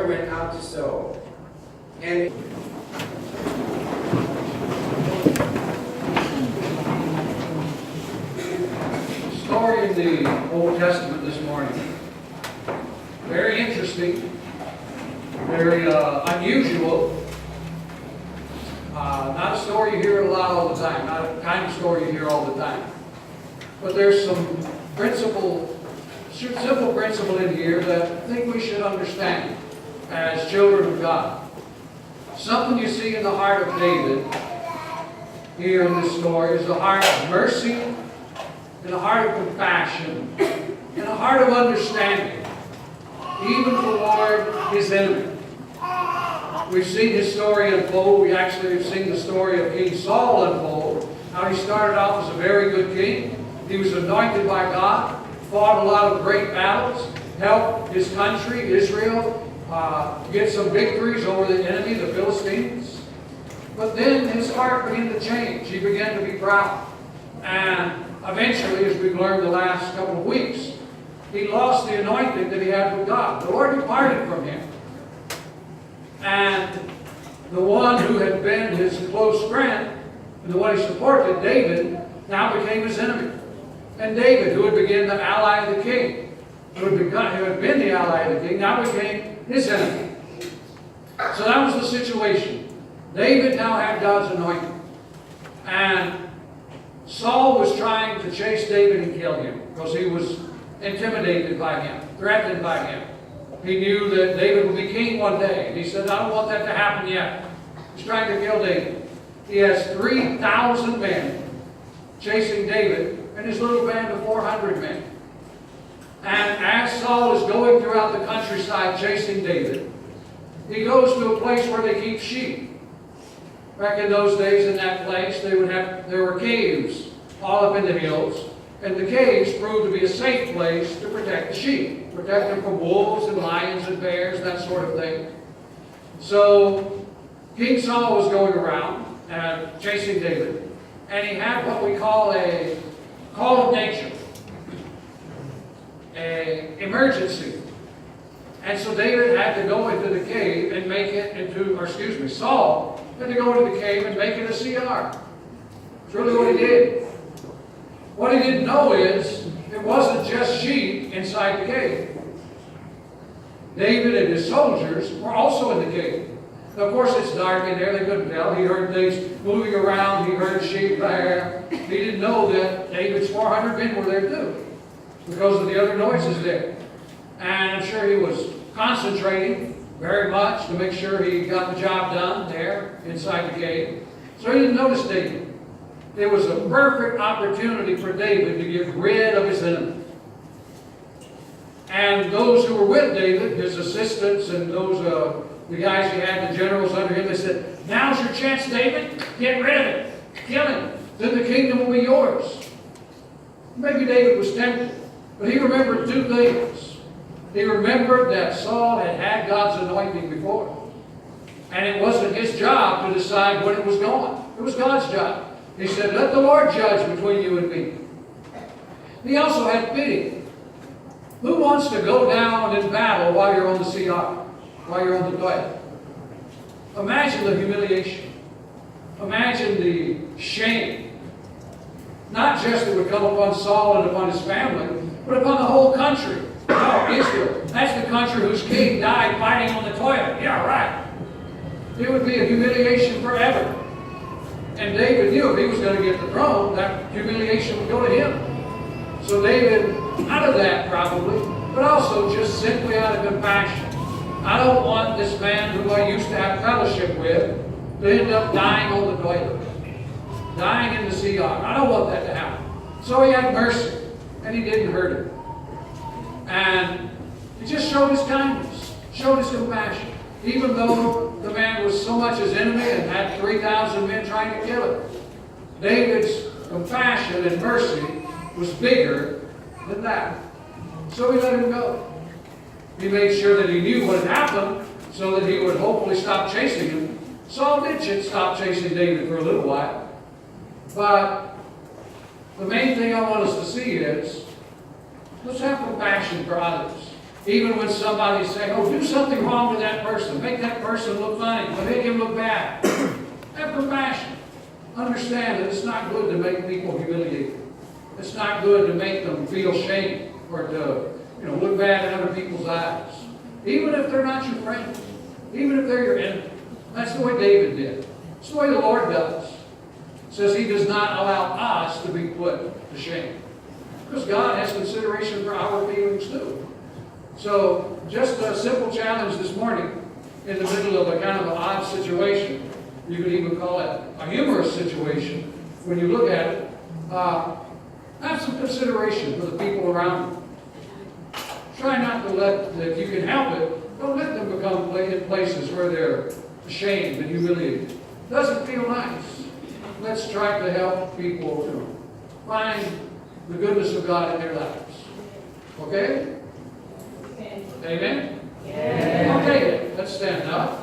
sower went out to sow. And story in the Old Testament this morning. Very interesting, very unusual. Not a story you hear a lot all the time, not a kind of story you hear all the time. But there's some simple principle in here that I think we should understand as children of God. Something you see in the heart of David here in this story is a heart of mercy, and a heart of compassion, and a heart of understanding, even toward his enemy. We've seen his story unfold. We actually have seen the story of King Saul unfold. How he started off as a very good king. He was anointed by God, fought a lot of great battles, helped his country, Israel, get some victories over the enemy, the Philistines. But then his heart began to change. He began to be proud. And eventually, as we've learned the last couple of weeks, he lost the anointing that he had with God. The Lord departed from him. And the one who had been his close friend, and the one he supported, David, now became his enemy. And David, who had been the ally of the king, who had been the ally of the king, now became his enemy. So that was the situation. David now had God's anointing. And Saul was trying to chase David and kill him because he was intimidated by him, threatened by him. He knew that David would be king one day. And he said, I don't want that to happen yet. He's trying to kill David. He has 3,000 men chasing David and his little band of 400 men. And as Saul is going throughout the countryside chasing David, he goes to a place where they keep sheep. Back in those days, in that place, there were caves all up in the hills, and the caves proved to be a safe place to protect the sheep, protect them from wolves and lions and bears, that sort of thing. So King Saul was going around and chasing David, and he had what we call a call of nature, an emergency. And so David had to go into the cave and make it into, Saul had to go into the cave and make it a CR. That's really what he did. What he didn't know is it wasn't just sheep inside the cave. David and his soldiers were also in the cave. Now, of course, it's dark in there. They couldn't tell. He heard things moving around. He heard sheep there. He didn't know that David's 400 men were there too because of the other noises there. And I'm sure he was concentrating very much to make sure he got the job done there inside the cave. So he didn't notice David. It was a perfect opportunity for David to get rid of his enemy. And those who were with David, his assistants and those the guys he had, the generals under him, they said, now's your chance, David. Get rid of it. Kill him. Then the kingdom will be yours. Maybe David was tempted, but he remembered two things. He remembered that Saul had had God's anointing before. And it wasn't his job to decide when it was going. It was God's job. He said, let the Lord judge between you and me. He also had pity. Who wants to go down in battle while you're on the CR? While you're on the toilet? Imagine the humiliation. Imagine the shame. Not just that would come upon Saul and upon his family, but upon the whole country. No, Israel. That's the country whose king died fighting on the toilet. Yeah, right. It would be a humiliation forever. And David knew if he was going to get the throne, that humiliation would go to him. So David, out of that probably, but also just simply out of compassion. I don't want this man who I used to have fellowship with to end up dying on the toilet. Dying in the CR. I don't want that to happen. So he had mercy, and he didn't hurt him. And he just showed his kindness, showed his compassion. Even though the man was so much his enemy and had 3,000 men trying to kill him. David's compassion and mercy was bigger than that. So he let him go. He made sure that he knew what had happened so that he would hopefully stop chasing him. Saul did stop chasing David for a little while. But the main thing I want us to see is, let's have compassion for others. Even when somebody's saying, oh, do something wrong to that person, make that person look funny, or make him look bad. Have compassion. Understand that it's not good to make people humiliated. It's not good to make them feel shame or to look bad in other people's eyes. Even if they're not your friend. Even if they're your enemy. That's the way David did. It's the way the Lord does. It says He does not allow us to be put to shame. Because God has consideration for our feelings too. So, just a simple challenge this morning, in the middle of a kind of an odd situation. You could even call it a humorous situation when you look at it. Have some consideration for the people around you. Try not to let, if you can help it, don't let them become places where they're ashamed and humiliated. Doesn't feel nice. Let's try to help people find the goodness of God in their lives. Okay? Amen? Yeah. Okay, let's stand up.